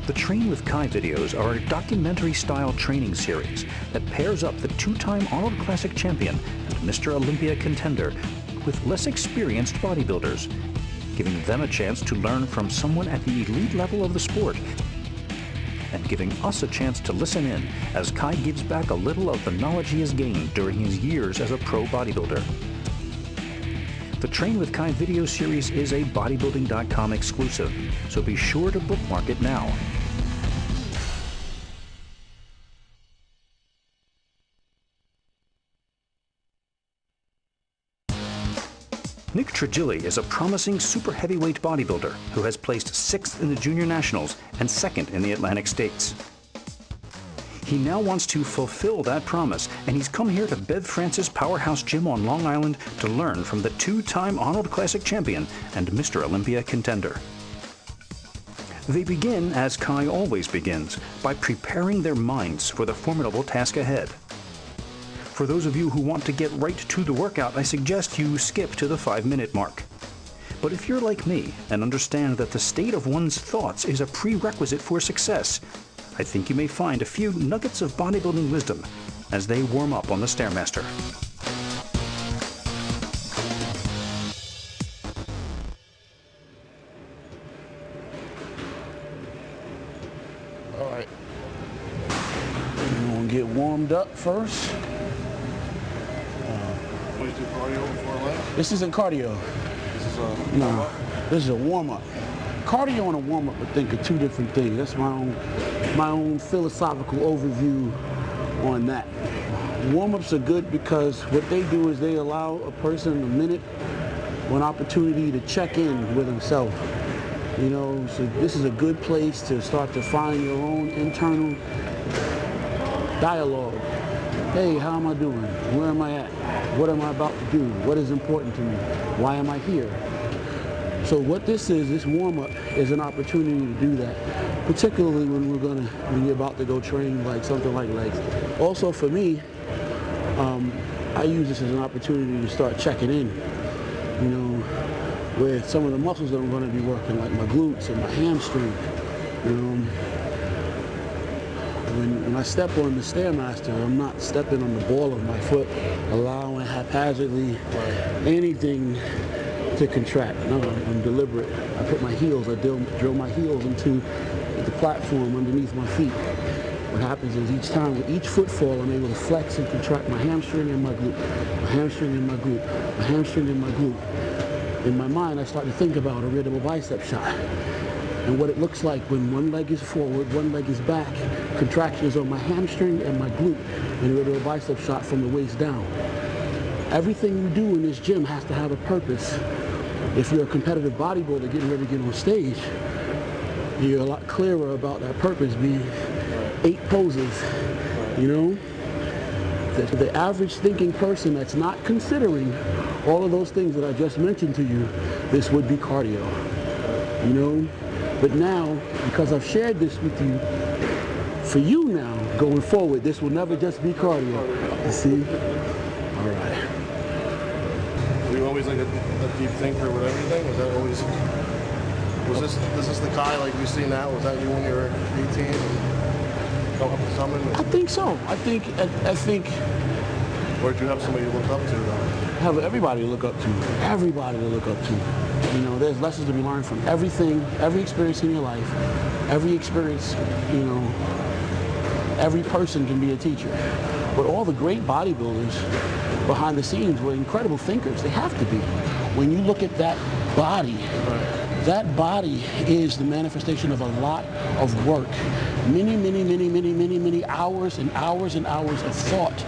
The Train with Kai videos are a documentary-style training series that pairs up the two-time Arnold Classic champion and Mr. Olympia contender with less experienced bodybuilders, giving them a chance to learn from someone at the elite level of the sport, and giving us a chance to listen in as Kai gives back a little of the knowledge he has gained during his years as a pro bodybuilder. The Train with Kai video series is a bodybuilding.com exclusive, so be sure to bookmark it now. Nick Trigili is a promising super heavyweight bodybuilder who has placed 6th in the Junior Nationals and 2nd in the Atlantic States. He now wants to fulfill that promise, and he's come here to Bev Francis Powerhouse Gym on Long Island to learn from the two-time Arnold Classic champion and Mr. Olympia contender. They begin, as Kai always begins, by preparing their minds for the formidable task ahead. For those of you who want to get right to the workout, I suggest you skip to the 5-minute mark. But if you're like me and understand that the state of one's thoughts is a prerequisite for success, I think you may find a few nuggets of bodybuilding wisdom as they warm up on the Stairmaster. All right. We're going to get warmed up first. What do you do, cardio before legs? This isn't cardio. This is a No, this is a warm-up. Cardio and a warm-up, I think, are two different things. That's my own philosophical overview on that. Warm-ups are good because what they do is they allow a person a minute or an opportunity to check in with himself. You know, so this is a good place to start to find your own internal dialogue. Hey, how am I doing? Where am I at? What am I about to do? What is important to me? Why am I here? So what this is, this warm-up is an opportunity to do that, particularly when you're about to go train like something like legs. Also for me, I use this as an opportunity to start checking in, you know, with some of the muscles that I'm going to be working, like my glutes and my hamstring. You know, when I step on the Stairmaster, I'm not stepping on the ball of my foot, allowing haphazardly anything to contract. No, I'm deliberate. I put my heels, I drill my heels into the platform underneath my feet. What happens is each time, with each footfall, I'm able to flex and contract my hamstring and my glute, my hamstring and my glute, my hamstring and my glute. In my mind, I start to think about a rhythm bicep shot and what it looks like when one leg is forward, one leg is back, contractions on my hamstring and my glute, and a rhythm bicep shot from the waist down. Everything you do in this gym has to have a purpose. If you're a competitive bodybuilder getting ready to get on stage, you're a lot clearer about that purpose being 8 poses, you know? The average thinking person that's not considering all of those things that I just mentioned to you, this would be cardio, you know? But now, because I've shared this with you, for you now, going forward, this will never just be cardio, you see? All right. Were you always like a deep thinker with everything? Was that always, this is the Kai like we see now? Was that you when you were 18 and come up with something? I think so. I think. Or did you have somebody you look up to though? Have everybody to look up to. Everybody to look up to. You know, there's lessons to be learned from everything, every experience in your life, every experience, you know, every person can be a teacher. But all the great bodybuilders behind the scenes were incredible thinkers. They have to be. When you look at that body, that body is the manifestation of a lot of work. Many hours and hours and hours of thought.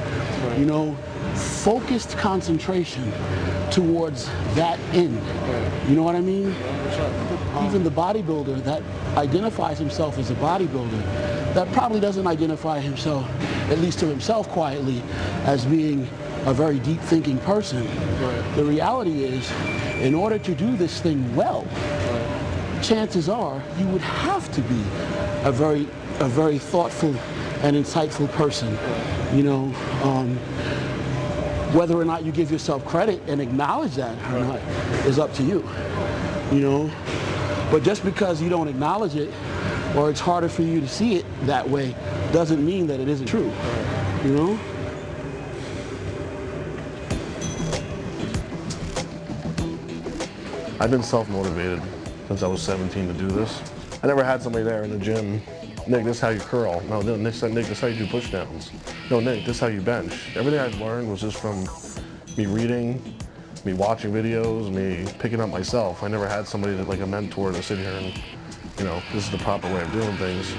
You know, focused concentration towards that end. You know what I mean? Even the bodybuilder that identifies himself as a bodybuilder, that probably doesn't identify himself, at least to himself quietly, as being a very deep thinking person. The reality is, in order to do this thing well, chances are you would have to be a very thoughtful and insightful person. You know, whether or not you give yourself credit and acknowledge that or not is up to you. You know, but just because you don't acknowledge it or it's harder for you to see it that way, doesn't mean that it isn't true. You know? I've been self-motivated since I was 17 to do this. I never had somebody there in the gym. Nick, this is how you curl. No, Nick, this is how you do pushdowns. No, Nick, this is how you bench. Everything I've learned was just from me reading, me watching videos, me picking up myself. I never had somebody that, like a mentor to sit here and, you know, this is the proper way of doing things.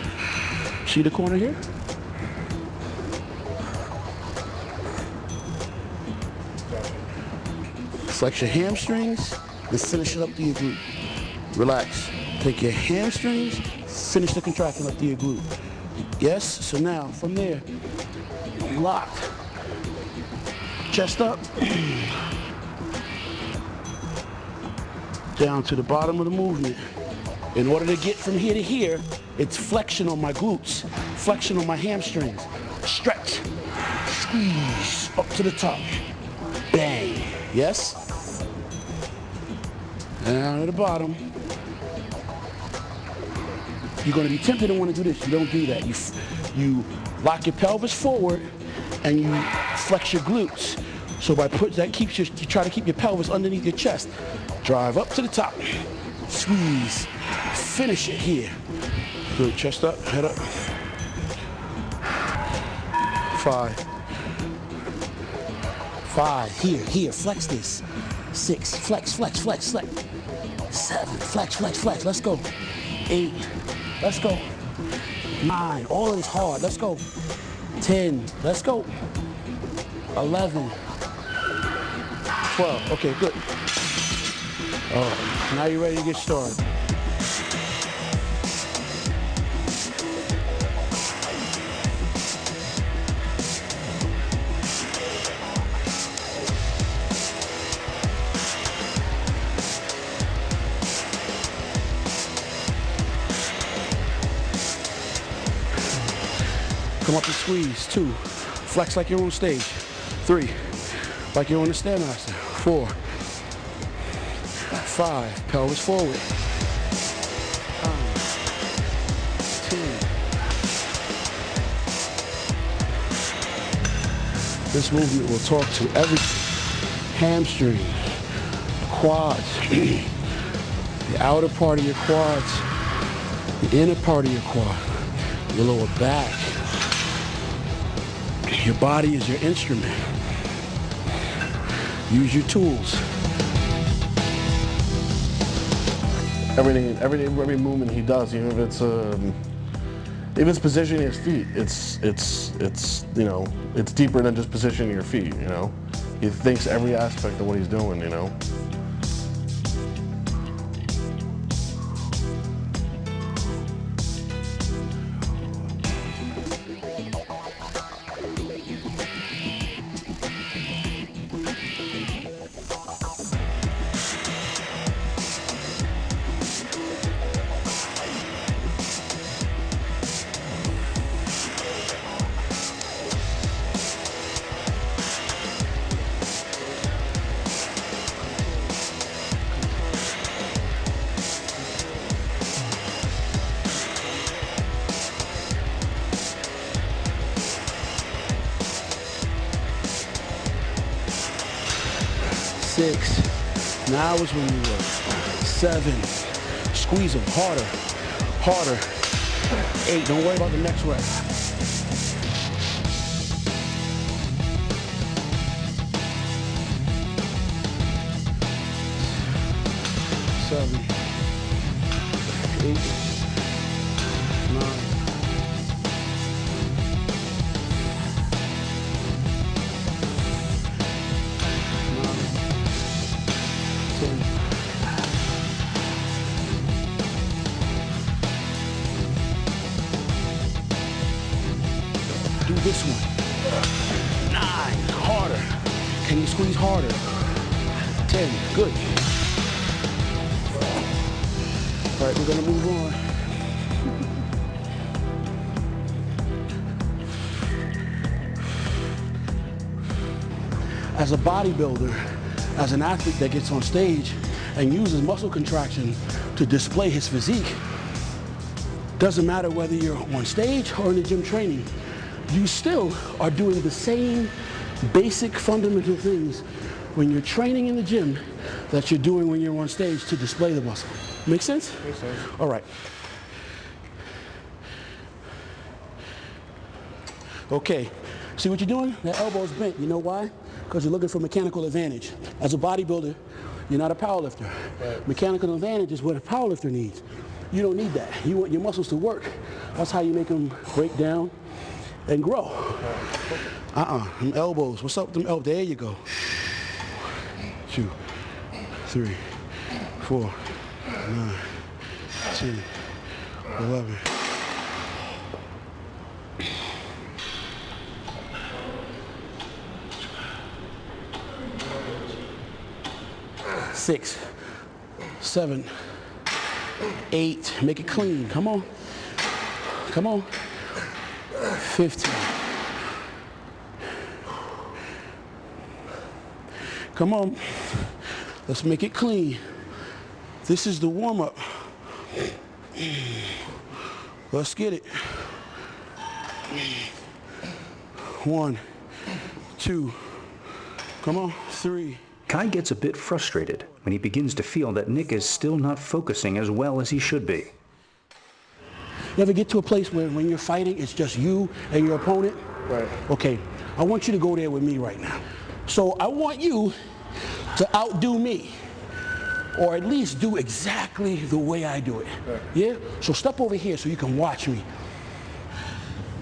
See the corner here? Flex your hamstrings, then finish it up to your glute. Relax. Take your hamstrings, finish the contraction up to your glute. Yes? So now, from there, locked. Chest up. Down to the bottom of the movement. In order to get from here to here, it's flexion on my glutes, flexion on my hamstrings. Stretch, squeeze, up to the top. Bang. Yes? Down to the bottom. You're going to be tempted to want to do this. You don't do that. You lock your pelvis forward and you flex your glutes. So by that keeps you try to keep your pelvis underneath your chest. Drive up to the top. Squeeze. Finish it here. Good. Chest up, head up. 5. 5. Here. Flex this. 6. Flex. 7. Flex. Let's go. 8. Let's go. 9. All of this hard. Let's go. 10. Let's go. 11. 12. Okay, good. All right. Now you're ready to get started. Come up and squeeze. 2. Flex like you're on stage. 3. Like you're on the Stairmaster. 4. 5. Pelvis forward. 9. 10. This movement will talk to everything. Hamstring, quads, the outer part of your quads, the inner part of your quad, your lower back. Your body is your instrument. Use your tools. Every movement he does, even if it's positioning his feet, it's you know, it's deeper than just positioning your feet. You know, he thinks every aspect of what he's doing. You know. Six. Now is when you work. 7. Squeeze them harder. 8. Don't worry about the next rep. 7. 8. 9. 10. Do this one. 9. Harder. Can you squeeze harder? 10. Good. All right, we're gonna move on. As a bodybuilder, as an athlete that gets on stage and uses muscle contraction to display his physique, Doesn't matter whether you're on stage or in the gym training, you still are doing the same basic fundamental things when you're training in the gym that you're doing when you're on stage to display the muscle. Make sense? Makes sense. All right. Okay, see what you're doing? That elbow's bent. You know why? Because you're looking for mechanical advantage. As a bodybuilder, you're not a powerlifter. Right. Mechanical advantage is what a powerlifter needs. You don't need that. You want your muscles to work. That's how you make them break down and grow. Them elbows. What's up with them elbows? There you go. 2, 3, 4, 9, 10, 11. 6, 7, 8. Make it clean. Come on. Come on. 15. Come on. Let's make it clean. This is the warm-up. Let's get it. 1, 2. Come on. 3. Kai gets a bit frustrated when he begins to feel that Nick is still not focusing as well as he should be. You ever get to a place where when you're fighting, it's just you and your opponent? Right. Okay, I want you to go there with me right now. So I want you to outdo me, or at least do exactly the way I do it. Right. Yeah? So step over here so you can watch me.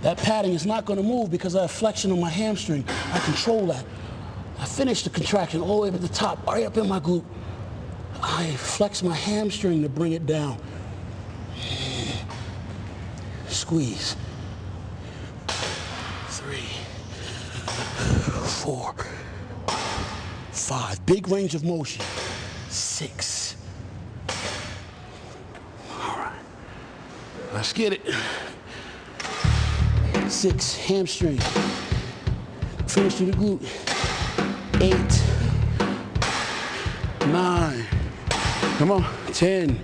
That padding is not going to move because I have flexion on my hamstring. I control that. I finish the contraction all the way up at the top, right up in my glute. I flex my hamstring to bring it down. Squeeze. 3, 4, 5. Big range of motion. 6. All right. Let's get it. 6. Hamstring. Finish through the glute. 8, 9, come on, 10.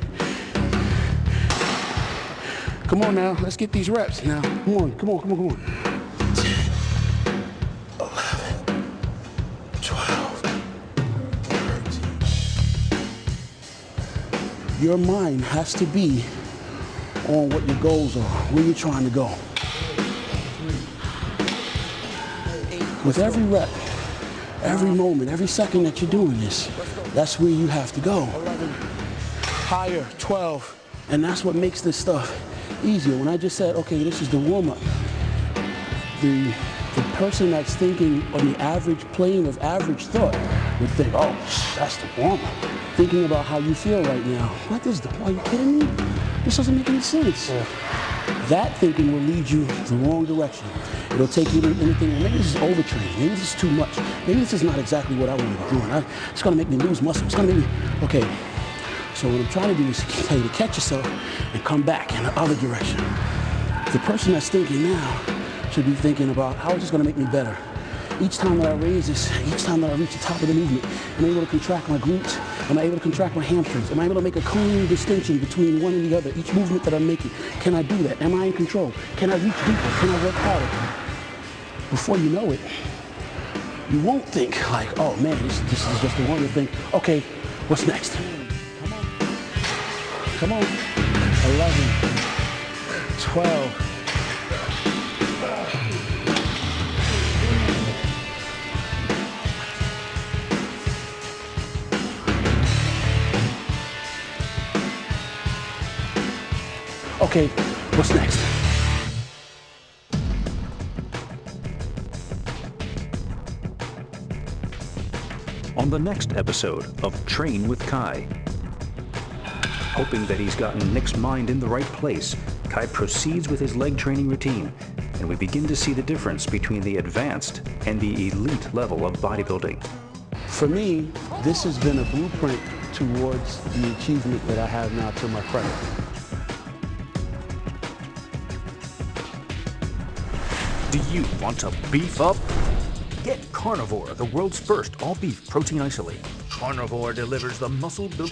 Come on now, let's get these reps now. Come on, come on, come on, come on. 10, 11, 12, 13. Your mind has to be on what your goals are, where you're trying to go. With every rep, every moment, every second that you're doing this, that's where you have to go. 11, higher, 12, and that's what makes this stuff easier. When I just said, okay, this is the warm-up, the person that's thinking on the average plane of average thought would think, oh, that's the warm-up. Thinking about how you feel right now. What is the, are you kidding me? This doesn't make any sense. Yeah. That thinking will lead you the wrong direction. It'll take you to anything, maybe this is overtraining, maybe this is too much, maybe this is not exactly what I want to be doing. It's going to make me lose muscle, it's going to make me, okay. So what I'm trying to do is tell you to catch yourself and come back in the other direction. The person that's thinking now should be thinking about how is this going to make me better. Each time that I raise this, each time that I reach the top of the movement, am I able to contract my glutes? Am I able to contract my hamstrings? Am I able to make a clean distinction between one and the other? Each movement that I'm making, can I do that? Am I in control? Can I reach deeper? Can I work harder? Before you know it, you won't think like, oh man, this is just the one to think, okay, what's next? Come on. Come on. 11, 12, okay, what's next? On the next episode of Train with Kai. Hoping that he's gotten Nick's mind in the right place, Kai proceeds with his leg training routine, and we begin to see the difference between the advanced and the elite level of bodybuilding. For me, this has been a blueprint towards the achievement that I have now to my credit. Do you want to beef up? Get Carnivore, the world's first all-beef protein isolate. Carnivore delivers the muscle-building